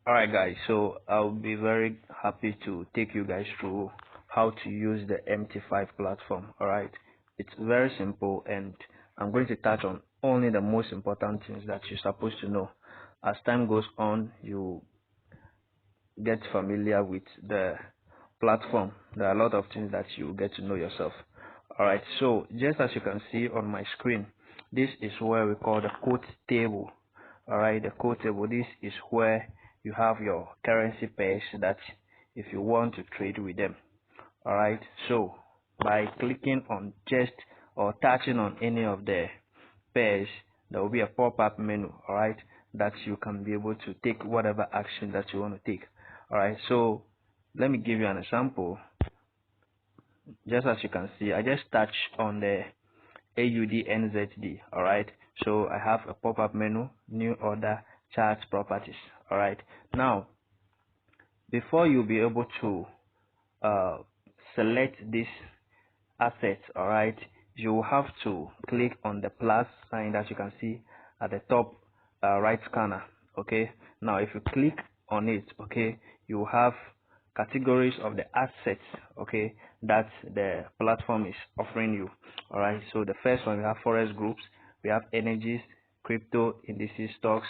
Alright guys, so I'll be very happy to take you guys through how to use the MT5 platform. Alright, it's very simple and I'm going to touch on only the most important things that you're supposed to know. As time goes on, you get familiar with the platform. There are a lot of things that you get to know yourself. Alright, so just as you can see on my screen, this is where we call the quote table. Alright, the quote table, this is where you have your currency pairs that if you want to trade with them. Alright, so by clicking on just or touching on any of the pairs, there will be a pop-up menu, alright, that you can be able to take whatever action that you want to take. Alright, so let me give you an example. Just as you can see, I just touch on the AUDNZD. Alright, so I have a pop-up menu, new order, chart properties. Alright, now before you'll be able to select this asset, alright, you have to click on the plus sign that you can see at the top right corner. Okay, now if you click on it, okay, you have categories of the assets, okay, that the platform is offering you. Alright, so the first one, we have forest groups, we have energies, crypto, indices, stocks,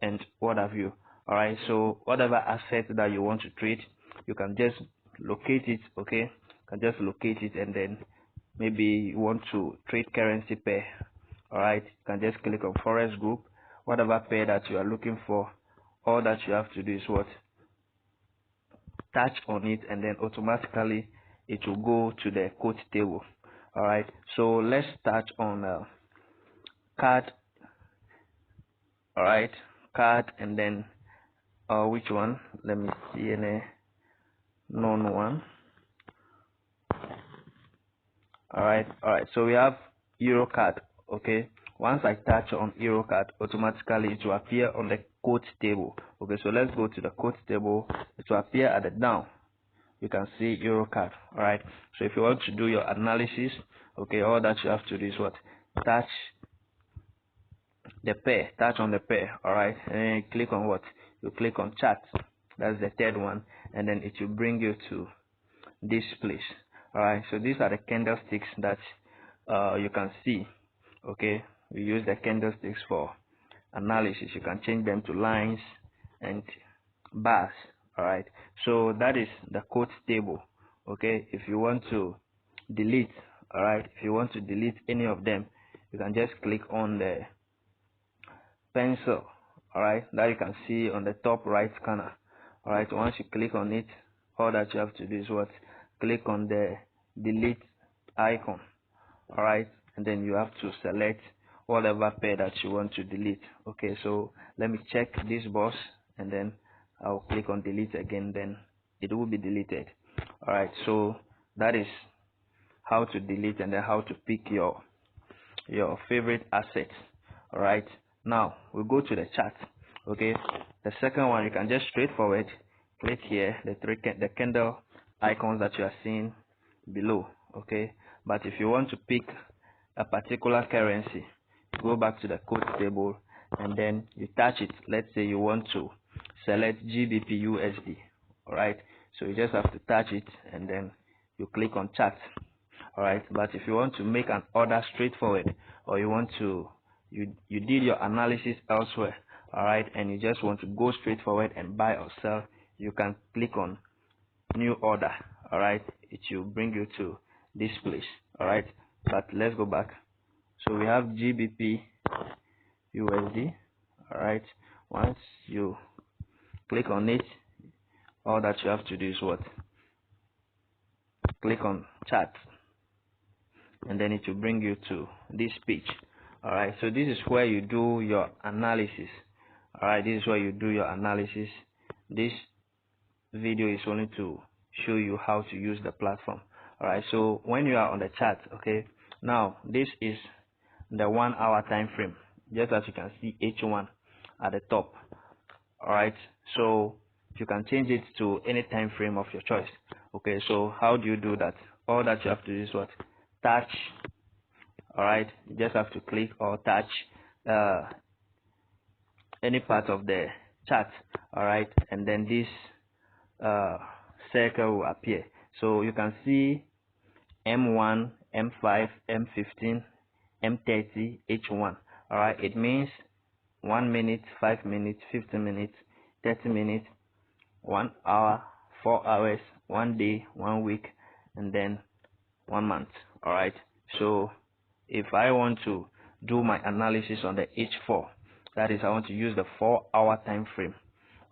and what have you. Alright, so whatever asset that you want to trade, you can just locate it. Okay, you can just locate it, and then maybe you want to trade currency pair. Alright, you can just click on forest group, whatever pair that you are looking for. All that you have to do is what? Touch on it, and then automatically it will go to the quote table. Alright, so let's touch on card. Alright, card, and then which one? Let me see any known one. Alright, so we have euro card. Okay, once I touch on euro card, automatically it will appear on the quote table. Okay, so let's go to the quote table. It will appear at the down. You can see euro card. Alright, so if you want to do your analysis, okay, all that you have to do is what? Touch the pair, touch on the pair. Alright, and then you click on what? You click on chart. That's the third one, and then it will bring you to this place. Alright, so these are the candlesticks that you can see. Okay, we use the candlesticks for analysis. You can change them to lines and bars. Alright, so that is the quote table. Okay, if you want to delete, alright, if you want to delete any of them, you can just click on the pencil, alright, that you can see on the top right corner. Alright, once you click on it, all that you have to do is what? Click on the delete icon. Alright, and then you have to select whatever pair that you want to delete. Okay, so let me check this box, and then I'll click on delete again, then it will be deleted. Alright, so that is how to delete, and then how to pick your favorite assets. Alright, now we go to the chart. Okay, the second one, you can just straightforward click here, the candle icons that you are seeing below. Okay, but if you want to pick a particular currency, go back to the quote table, and then you touch it. Let's say you want to select GBP USD. Alright, so you just have to touch it, and then you click on chart. Alright, but if you want to make an order straightforward, or you want to you did your analysis elsewhere, alright, and you just want to go straightforward and buy or sell, you can click on new order. Alright, it will bring you to this place. Alright, but let's go back. So we have GBP USD. Alright, once you click on it, all that you have to do is what? Click on chart, and then it will bring you to this page. Alright, so this is where you do your analysis. Alright, this is where you do your analysis. This video is only to show you how to use the platform. Alright, so when you are on the chart, okay, now this is the 1 hour time frame, just as you can see H1 at the top. Alright, so you can change it to any time frame of your choice. Okay, so how do you do that? All that you have to do is what? Touch. Alright, you just have to click or touch any part of the chart. All right, and then this circle will appear. So you can see M1, M5, M15, M30, H1. All right, it means 1 minute, 5 minutes, 15 minutes, 30 minutes, 1 hour, 4 hours, 1 day, 1 week, and then 1 month. All right, so if I want to do my analysis on the H4, that is, I want to use the 4-hour time frame,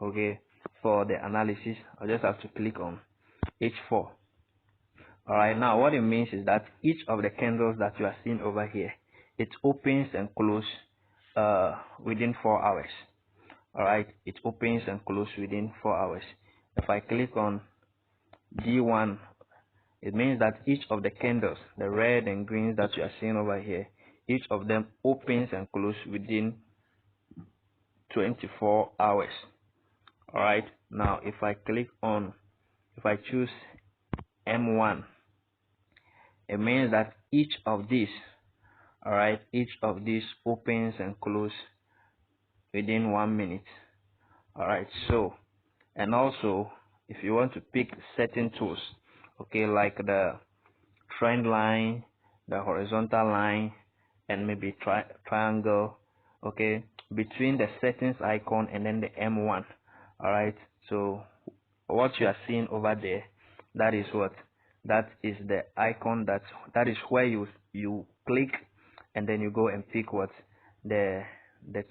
okay, for the analysis, I just have to click on H4. All right, now what it means is that each of the candles that you are seeing over here, it opens and closes within 4 hours. All right, it opens and closes within 4 hours. If I click on D1, it means that each of the candles, the red and greens that you are seeing over here, each of them opens and closes within 24 hours. All right, now if I choose M1, it means that each of these, all right, each of these opens and closes within 1 minute. All right, so, and also if you want to pick certain tools, okay, like the trend line, the horizontal line, and maybe triangle, okay, between the settings icon and then the M1. All right, so what you are seeing over there, that is what, that is the icon, that is where you click and then you go and pick what, the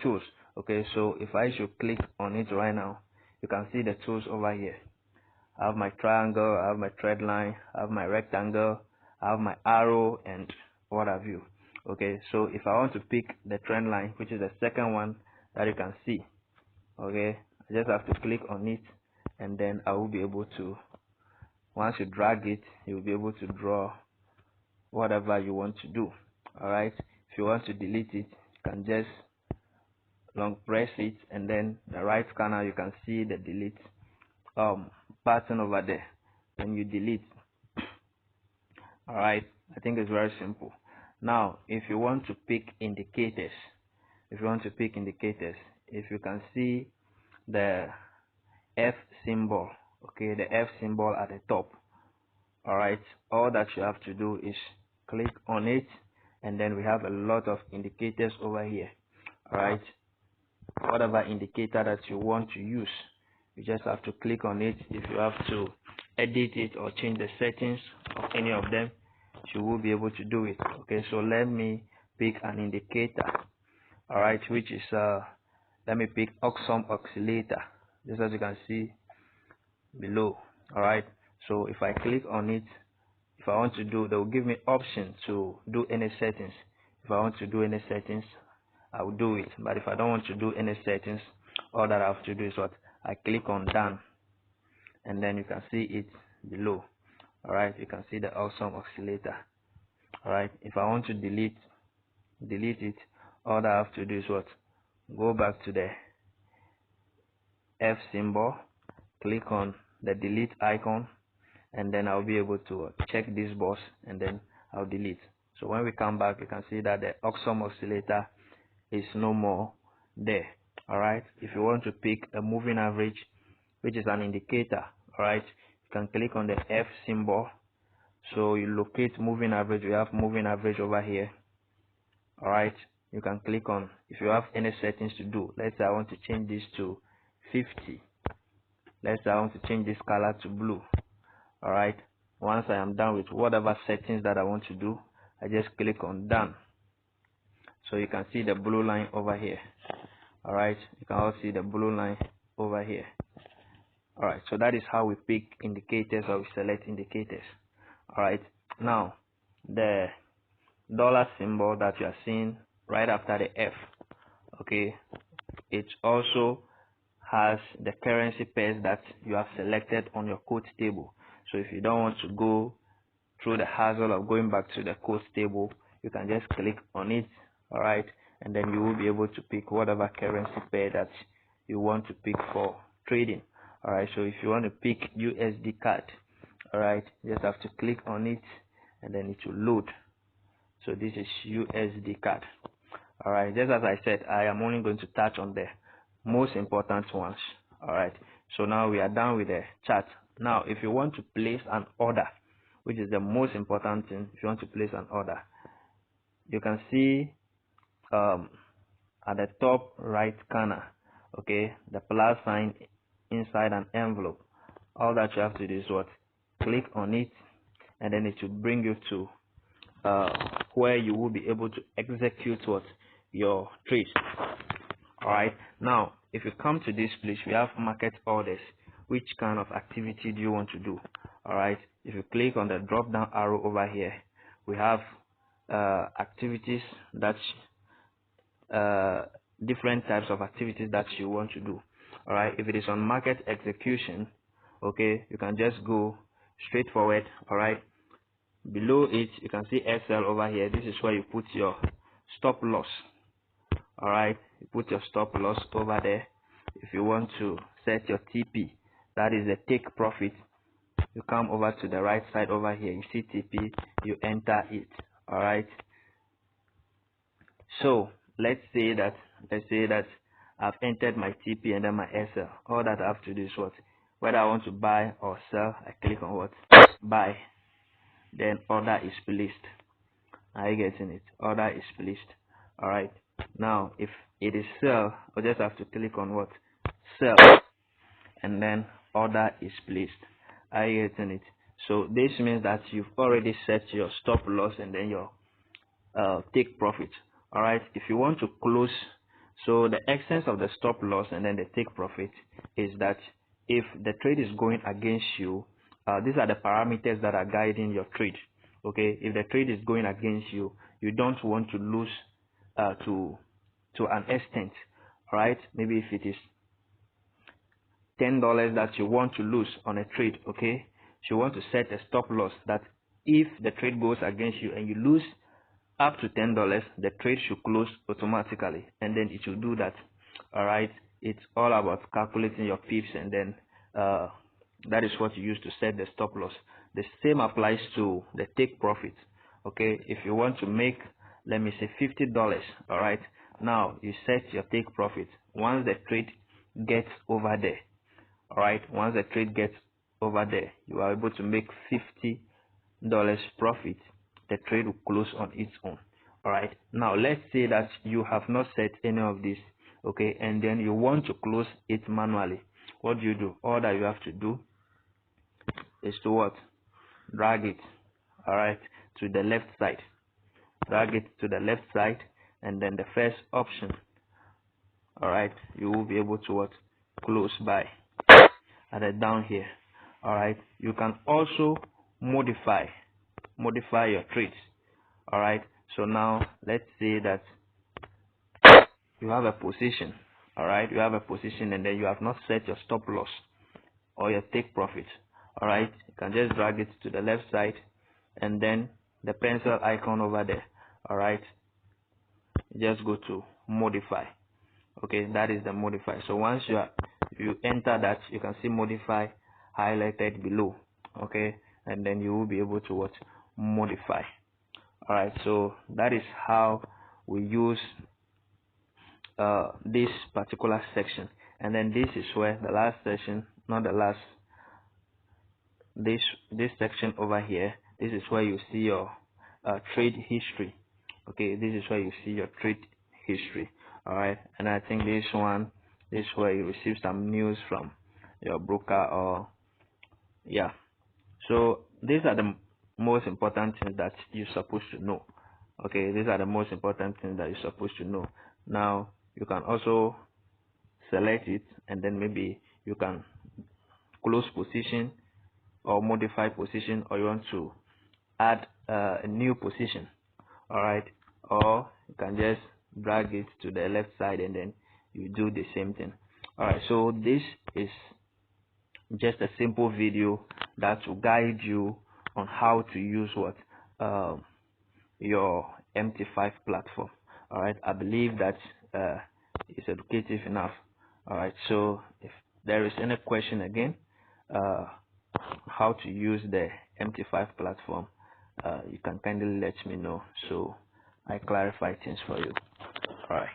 tools. Okay, so if I should click on it right now, you can see the tools over here. I have my triangle, I have my thread line, I have my rectangle, I have my arrow, and what have you. Okay, so if I want to pick the trend line, which is the second one that you can see, okay, I just have to click on it, and then I will be able to, once you drag it, you'll be able to draw whatever you want to do. All right, if you want to delete it, you can just long press it, and then the right corner you can see the delete button over there, and you delete. All right, I think it's very simple. Now if you want to pick indicators, if you can see the F symbol, okay, the F symbol at the top. All right, all that you have to do is click on it, and then we have a lot of indicators over here. All right, whatever indicator that you want to use, you just have to click on it. If you have to edit it or change the settings of any of them, you will be able to do it. Okay, so let me pick an indicator. All right, which is let me pick Oxum oscillator, just as you can see below. All right, so if I click on it, if I want to do, they will give me option to do any settings. If I want to do any settings, I will do it. But if I don't want to do any settings, all that I have to do is what, I click on done, and then you can see it below. All right, you can see the Oxum oscillator. All right, if I want to delete it, all that I have to do is what, go back to the F symbol, click on the delete icon, and then I'll be able to check this box, and then I'll delete. So when we come back, you can see that the Oxum oscillator is no more there. All right, if you want to pick a moving average, which is an indicator, all right, you can click on the F symbol. So you locate moving average, we have moving average over here. All right, you can click on, if you have any settings to do, let's say I want to change this to 50, let's say I want to change this color to blue. All right, once I am done with whatever settings that I want to do, I just click on done. So you can see the blue line over here. All right, you can also see the blue line over here. All right, so that is how we pick indicators, or we select indicators. All right, now the dollar symbol that you are seeing right after the F, okay, it also has the currency pairs that you have selected on your quote table. So if you don't want to go through the hassle of going back to the quote table, you can just click on it. All right, and then you will be able to pick whatever currency pair that you want to pick for trading. All right, so if you want to pick USD CAD, all right, you just have to click on it, and then it will load. So this is USD CAD. All right, just as I said, I am only going to touch on the most important ones. All right, so now we are done with the chart. Now if you want to place an order, which is the most important thing, if you want to place an order, you can see at the top right corner, okay, the plus sign inside an envelope. All that you have to do is what? Click on it, and then it will bring you to where you will be able to execute what? Your trade. All right, now if you come to this place, we have market orders. Which kind of activity do you want to do? All right, if you click on the drop down arrow over here, we have activities that different types of activities that you want to do. All right, if it is on market execution, okay, you can just go straight forward. All right, below it you can see SL over here. This is where you put your stop loss. All right, you put your stop loss over there. If you want to set your TP, that is the take profit, you come over to the right side over here, you see TP, you enter it. All right, so let's say that I've entered my TP and then my SL. All that I have to do is what? Whether I want to buy or sell, I click on what? Buy. Then order is placed. Are you getting it? Order is placed. All right, now if it is sell, I just have to click on what? Sell, and then order is placed. Are you getting it? So this means that you've already set your stop loss and then your take profit. All right, if you want to close, so the essence of the stop loss and then the take profit is that if the trade is going against you, these are the parameters that are guiding your trade. Okay, if the trade is going against you, you don't want to lose to an extent. All right, maybe if it is $10 that you want to lose on a trade, okay, so you want to set a stop loss that if the trade goes against you and you lose up to $10, the trade should close automatically, and then it will do that. All right, it's all about calculating your pips, and then that is what you use to set the stop loss. The same applies to the take profit. Okay, if you want to make, let me say $50, all right, now you set your take profit. Once the trade gets over there, all right, once the trade gets over there, you are able to make $50 profit. The trade will close on its own. All right, now let's say that you have not set any of this, okay, and then you want to close it manually. What do? All that you have to do is to what? Drag it, all right, to the left side. Drag it to the left side, and then the first option, all right, you will be able to what? Close by at the down here. All right, you can also modify your trades. All right, so now let's say that you have a position. All right, you have a position and then you have not set your stop loss or your take profit. All right, you can just drag it to the left side and then the pencil icon over there. All right, just go to modify. Okay, that is the modify. So once you enter that, you can see modify highlighted below. Okay, and then you will be able to what? Modify. All right, so that is how we use this particular section. And then this is where the last section, not the last, this section over here, this is where you see your trade history. Okay, this is where you see your trade history. All right, and I think this is where you receive some news from your broker, or yeah. So these are the most important things that you're supposed to know. Okay, these are the most important things that you're supposed to know. Now you can also select it, and then maybe you can close position or modify position, or you want to add a new position. All right, or you can just drag it to the left side and then you do the same thing. All right, so this is just a simple video that will guide you on how to use what your MT5 platform. All right, I believe that it's educative enough. All right, so if there is any question again, how to use the MT5 platform, you can kindly let me know so I clarify things for you. All right.